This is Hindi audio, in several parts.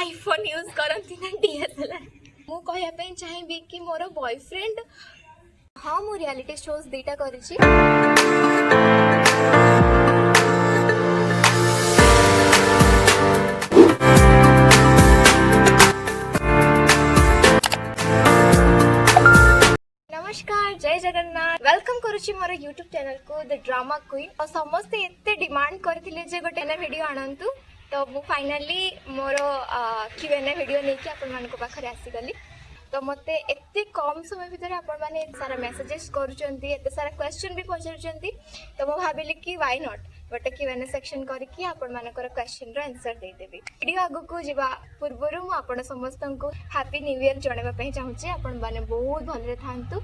आईफोन यूज करती ना डीएसएलआर मु कहया चाहिए कि मोर बॉयफ्रेंड हाँ मु रियलिटी शोज दीटा करिछि नमस्कार जय जगन्नाथ वेलकम करुछि मोर यूट्यूब चैनल को द ड्रामा क्वीन और समस्ते एते डिमांड करथिले जे गोटे वीडियो आनंतु तो मु फाइनली मोर Q&A वीडियो लेके आपण मान को पाखरे आसी गली तो मते एते कम समय भीतर आपण माने सारा मेसेजेस करूचंती एते सारा क्वेश्चन भी पहुंचुचंती तो मु भाबिली कि व्हाई नॉट गोटे Q&A सेक्शन करके आपण मानकर क्वेश्चन रो आंसर दे देबी वीडियो आगु को जिबा पूर्वरु मु आपण समस्त को हैप्पी न्यू ईयर जणेबा पई चाहूची आपण माने बहुत भलरे थांतु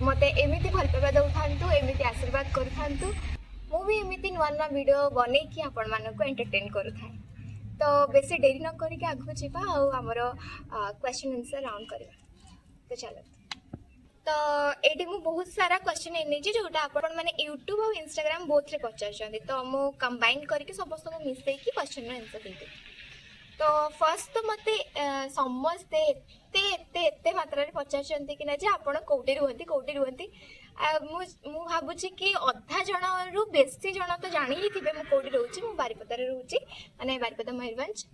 मते एमिति भल पाबा दउ थांतु एमिति आशीर्वाद कर थांतु मु भी एमिति नवा नवा वीडियो बनै कि आपण मानको एंटरटेन करू थाए तो बेसी देरी न करिके आगु जिबा आ हमर क्वेश्चन आंसर राउंड करबा तो चलो तो एटी मु बहुत सारा क्वेश्चन एने जे जोटा आपण माने YouTube और Instagram बोथ रे पचार छथि तो मु कंबाइन करके समस्त को मिसै कि क्वेश्चन रो आंसर दे दे तो फर्स्ट तो मते समस्ते एते मात्रा रे पचार छथि कि ना जे आपण कोउटी रुहंती मु भाबुची कि अधा जण रु बेसी जण तो जानि ही थिबे मु कोउटी रहउची मु बारिपदा रे रहउची माने बारिपदा मयूरभंज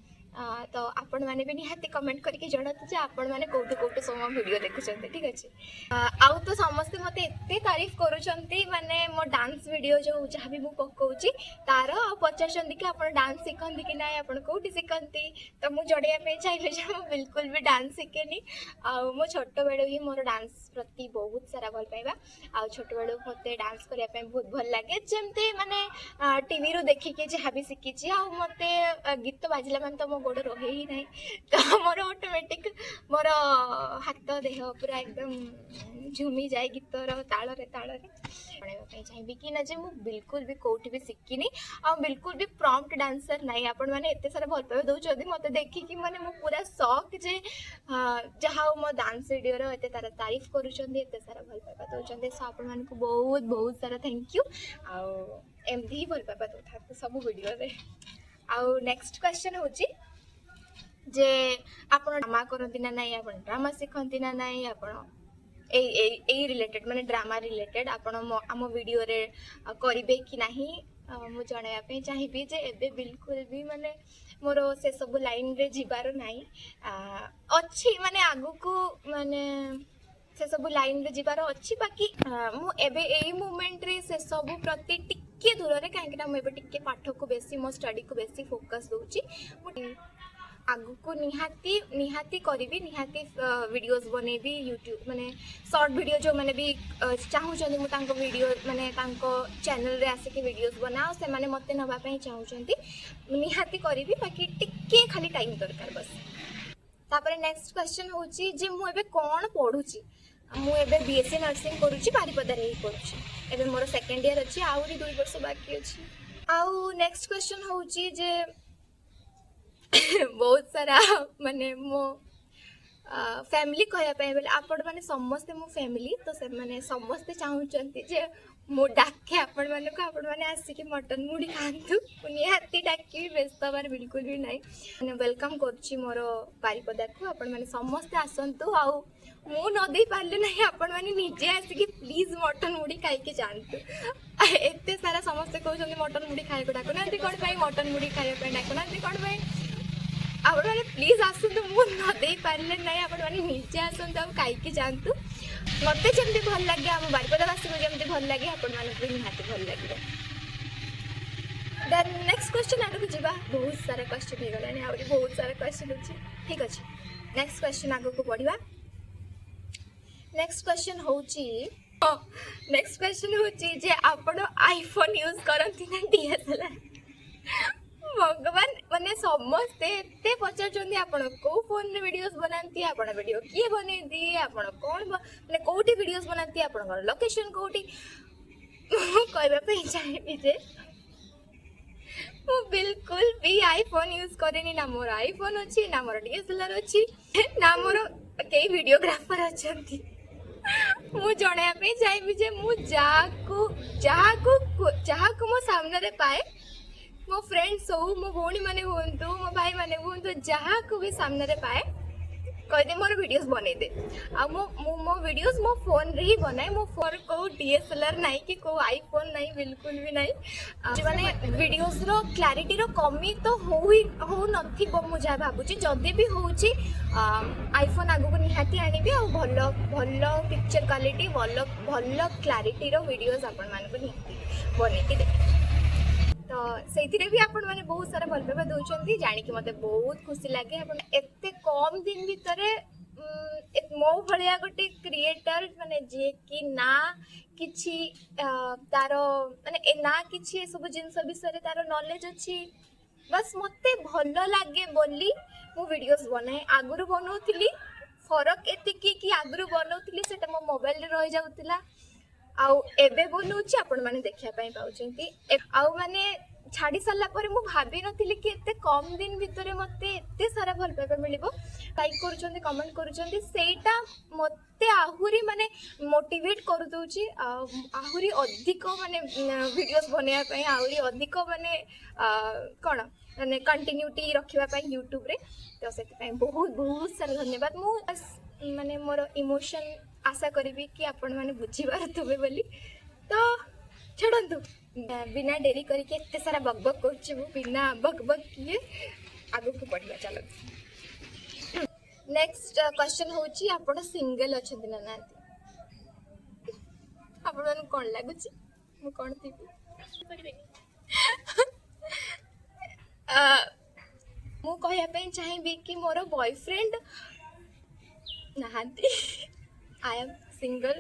तो आपण माने भी निहाती कमेंट करके जणातु जे आपण माने कोउटू सोमा वीडियो देखुचंते ठीक अछि आउ तो समस्त मते एते तारीफ करूचंती माने मो डांस वीडियो जो जहा भी मु पकोउची तार आ पचारचंती कि आपण डांस सिखंती कि नाय आपण कोउटी सिखंती तो मु जडिया पे चाहिले जे मु बिल्कुल भी डांस सिखेनी आ मो छोटो बेडो ही मोर डांस प्रति बहुत सारा भल पाइबा आ छोटो बेडो मते डांस करिया पे बहुत भल लागे जेमते माने टीवी रो देखि के जहा भी सिखिची आ मते गीत बाजिला मन तो गोड़ रहे ही नहीं तो मोर ऑटोमेटिक मोर हाथ देह पूरा एकदम झूमी जाए गीतर ताल चाहिए कि ना जे मु बिल्कुल भी कोठी भी सिखिनी आ बिल्कुल भी प्रॉम्प्ट डांसर नहीं आपण माने एते सारा भल पावे दउछथि मते देखि कि माने मु पूरा शौक जे जहा मो डांस वीडियो रो एते तारा तारीफ करूछथि एते सारा भल पावे दउछथि सो आपण मान को बहुत बहुत सारा थैंक यू आ एमदी ही भल पावे दउथा सब वीडियो रे आ नेक्स्ट क्वेश्चन होची जे आपण ड्रामा करती ना नहीं आपण ड्रामा सिखती ना नहीं आपण ए रिलेटेड माने ड्रामा रिलेटेड आपण आम वीडियो रे करिवे कि नहीं मु जणाया पे चाहिबी जे एबे बिल्कुल भी माने मोर से सब लाइन रे जिबार नहीं अच्छी माने आगु को माने से सब लाइन रे जिबार अच्छी बाकी मु एबे एई मोमेंट रे से सब प्रति टिके दूर रे काहे कि ना मु एबे टिके पाठ को बेसी मो स्टडी को बेसी फोकस दोची आगु को निहाती करी निहाती वीडियोस बनेबी यूट्यूब माने शॉर्ट वीडियो जो माने भी चाहूचंती मु तांको वीडियो माने तांको चैनल रे आसे के वीडियोस बनाओ से माने मते नबा पई चाहूचंती निहाती करी बाकी टिके खाली टाइम दरकार बस तापर नेक्स्ट क्वेश्चन होची जे मु एबे कोन पढुची मु एबे बीएससी नर्सिंग करूची बारिपदा रे करूची एबे मोर सेकंड ईयर अछि आउरी 2 वर्ष बाकी अछि आउ नेक्स्ट क्वेश्चन होची जे बहुत सारा माने मो फैमिली कहया पे बेले आपण माने समस्ते मो फैमिली तो से माने समस्ते चाहूचंती जे मो डाके आपण माने को आपण माने आसी के मटन मुड़ी खांतु पुनी हाथी डाकी व्यस्त बार बिल्कुल भी नहीं माने वेलकम करछि मोर बारिपदा को आपण माने समस्ते आसंतु आ मु न दे पारले नहीं आपण माने निजे आसी के प्लीज मटन मुड़ी खाई के जानतु एते सारा समस्ते कहउचंती मटन मुड़ी खाए को डाको ना कोन भाई मटन मुड़ी खाए पे डाको ना कोन भाई आपण माने प्लीज आसंतु मु न दे पारले नहीं आपण माने निजे आसंतु आ खाई के जानतु मते जेमते भल लागे हम बारिपदा वासी को जेमते भल लागे आपण माने भी निहाती भल लागे देन नेक्स्ट क्वेश्चन आगु जिबा बहुत सारा क्वेश्चन हे गलानी आउरी बहुत सारा क्वेश्चन अछि ठीक अछि नेक्स्ट क्वेश्चन आगु को पढिबा नेक्स्ट क्वेश्चन होची जे आपण आईफोन यूज करंती ना डीएसएलआर भगवान माने समस्ते एते पचारचंदी आपण को फोन रे वीडियोस बनांती आपण वीडियो किए बने दी आपण कोन माने कोठी वीडियोस बनांती आपण लोकेशन कोठी कहबा पे चाहिए जे मु बिल्कुल भी आईफोन यूज करेनी ना मोर आईफोन अछि ना मोर डीएसएलआर अछि ना मोर के वीडियोग्राफर अछंती मु जणया पे चाहिए जे मु जाको मो सामने रे पाए मो फ्रेंड्स हो मो भौणी मैंने हूँ मो भाई मैंने हूँ जहाँ को भी सामने पाए कहदे मोर वीडियोस बनई दे आ मो वीडियोस मो फोन रे ही बनाए मो फोन को डीएसएलआर नहीं कि को आईफोन नहीं बिल्कुल भी नहीं माने वीडियोस रो क्लैरिटी रो कमी तो हो नथिबो मु जा भाबुची जदी भी होउची आईफोन आगु को निहाती आनिबी आ भलो भलो पिक्चर क्वालिटी भलो भलो क्लैरिटी रो वीडियोस आपण मान को निहाती बनेकी दे तो से भी आपण मैंने बहुत सारा भल पाइबा दौरान जानिक मत बहुत खुशी लगे एत कम दिन भितर मो भाया गोटे क्रिएटर माने जे कि ना किछि तार माने ना किछि सब जिनस विषय तार नॉलेज अच्छी बस मते भल लगे बोली मु वीडियोस बनाए आगुरु बनाउथिली फरक एतिकी कि आगुरु बनाउथिली सेटा मो मोबाइल रे रहि जाउतिला आउ एबे बोलूची आपण माने देखिया पई पाउचंती आउ माने छाड़ी सारा पर मु भाबी नथिली कि एते कम दिन भितर मते एते सारा भल पाइबा मिलिबो लाइक करूचंती कमेंट करूचंती सेटा मते आहुरी माने मोटिवेट कर दोची आहुरी अधिक माने वीडियोस बनेया पई आहुरी अधिक माने कोन माने कंटिन्यूटी रखिबा पई YouTube रे तो सेति पई बहुत बहुत सारा धन्यवाद मु माने मोर इमोशन आशा करी कि आपण मैंने बुझीपारे बोली तो छड़ू बिना डेरी करके एत सारा बकबक कर बिना बकबक किए आगु को बढ़िया चलो नेक्स्ट क्वेश्चन होची आपण सिंगल अच्छा ना ना आपण मन कोन लागुची मु कोन थी मु कहया पे चाहिबी कि मोर बॉयफ्रेंड नहांती I am single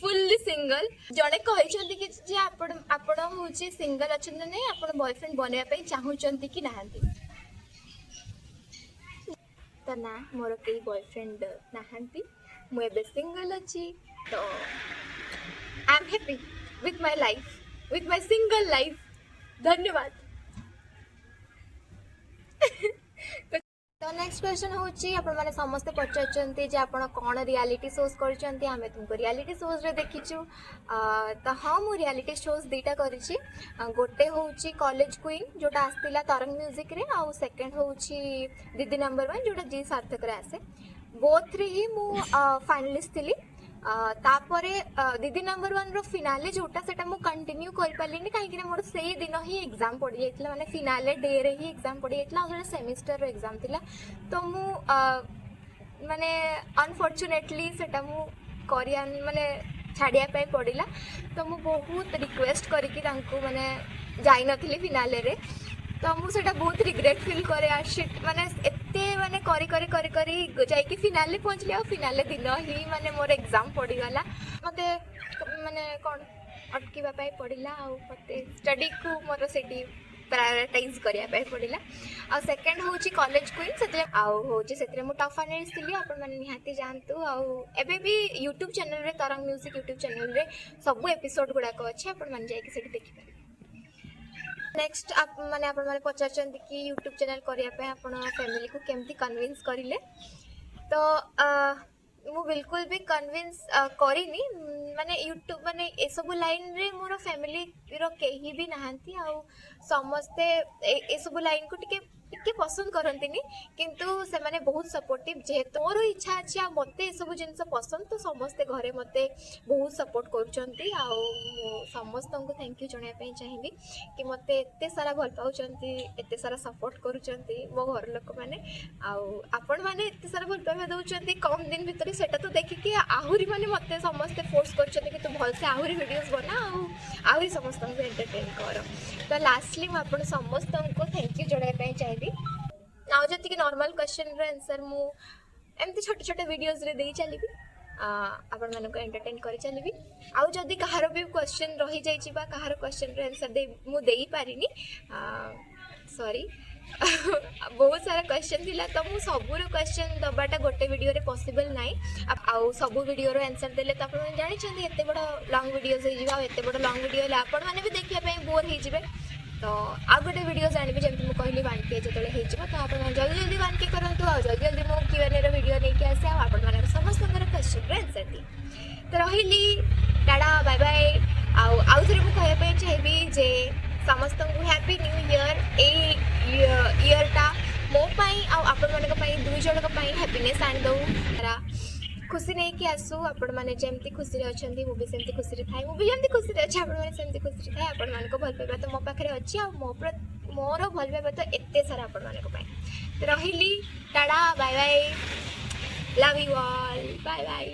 fully single जड़े कहते कि जे आपण हूँ सिंगल अच्छा नहीं आप बॉयफ्रेंड बनवाई चाहूँगी कि नहांती तो ना मोर कई बॉयफ्रेंड नहांती मुझे सिंगल अच्छी तो I am happy with my life with my single life धन्यवाद तो नेक्स्ट क्वेश्चन होची आपण माने समस्त पचारचंती जे आपण कोन रियलिटी शोज करचंती हमें तुमको रियलिटी शोज रे देखिछु तो हाँ मु रियलिटी शोज दीटा करिछि गोटे होची कॉलेज क्वीन जोटा आस्तिला तरंग म्यूजिक रे आ सेकंड होची दीदी नंबर 1 जोटा जी सार्थक रे आसे बोथ रे ही मु फाइनलिस्ट थिली तापरे दीदी नंबर 1 रो फिनाले जोटा सेटा मु कंटिन्यू कर पालिनी काहे कि मोर सेही दिन ही एग्जाम पड़ी जाइतला माने फिनाले डे रे ही एग्जाम पड़ी जाइतला और सेमिस्टर रो एग्जाम थिला तो मु माने अनफॉर्चूनेटली सेटा मु कोरियन माने छाड़िया पे पड़िला तो मु बहुत रिक्वेस्ट करके तांको माने जाई नथिली फिनाले रे तो मुझे बहुत रिग्रेट फील करे शिट माने एते माने करी करी करी करी जाइए फिनाले पहुँचली आ फिनाले दिन ही माने मोर एग्जाम पड़गला मते माने कौन अटकीबा पाई पड़िला आ मते स्टडी को मोर सेठी प्रायोरिटाइज करिया पड़िला आ सेकंड होची कॉलेज क्वीन सेते आ होची सेते मु टॉप फाइनलिस्ट थिली आपण माने निहाती जानतु आ एबे भी YouTube चैनल रे तरंग म्यूजिक YouTube चैनल रे सब एपिसोड गुडा को अछि आपण माने जाई कि सेठी देखि पारे नेक्स्ट आप माने आपण माने पचारचंती कि यूट्यूब चैनल करिया पे आपण फैमिली को केमती कन्विंस करिले तो मु बिल्कुल भी कन्विंस करिनी माने यूट्यूब माने ए सब लाइन रे मोर फैमिली रो केही भी नहांती आ समस्ते ए सब लाइन को टिके पसंद करंतिनी किंतु से माने बहुत सपोर्टिव जे तोर इच्छा अछि आ मते ए सब जिंस पसंद तो समस्ते घरे मते बहुत सपोर्ट करचंती आ समस्त को थैंक यू जणा पे चाहिबी कि मते एते सारा भल पाउचंती एते सारा सपोर्ट करूचंती मो घर लोक माने आ आपण माने एते सारा भल पाइबा दउचंती कम दिन भीतर सेटा तो देखि कि आहुरी माने मते समस्ते फोर्स करचंती कि तू भल से आहुरी वीडियोस बना आ आहुरी समस्त को एंटरटेन कर तो लास्टली म आपण समस्त को थैंक यू जणा पे चाहिबी नाउ जति कि नॉर्मल क्वेश्चन रे आंसर मु एमती छोटे छोटे वीडियोस रे देई चलीबी आपण मानको एंटरटेन करि चलीबी आ जदि कहार भी क्वेश्चन रही जाइछि बा कहार क्वेश्चन रे आंसर दे मु देई पारिनी सॉरी बहुत सारा क्वेश्चन थिला तो मु सबुर क्वेश्चन दबाटा गोटे वीडियो रे पॉसिबल नाइ आ सब वीडियो रो आंसर देले तो आपण जानि छथि एते बड़ लॉन्ग वीडियोस हे जिवा एते बड़ लॉन्ग वीडियो ले आपण माने भी देखिया पे बोर हे जिवे तो आ गोटे वीडियो जानबी जमती मु कहली 1K जतले हे जिवो तो आपण जल्दी जल्दी 1K करंतु आ जल्दी जल्दी मु Q&A रो वीडियो नै के आसे आ आपण माने समस्त क्वेश्चन रे आंसर दी तो रहिली टाटा बाय बाय आउ थरे मु कहया पे चाहिबी जे समस्त को हैप्पी न्यू ईयर ईयरटा मो आपण मान दुई जन हैप्पीनेस आनी दो खुशी नहीं कि आसू आपण मैंने जमती खुशी अच्छा मुझे सेमती खुशी थाए मुझे जमी खुशी अच्छे आपमती खुशी थाए आपण मान भल पाइबा तो मो पाखे अच्छी मोर भल पाइबा तो एत सारा आपण मान रही tata bye bye love you all bye bye.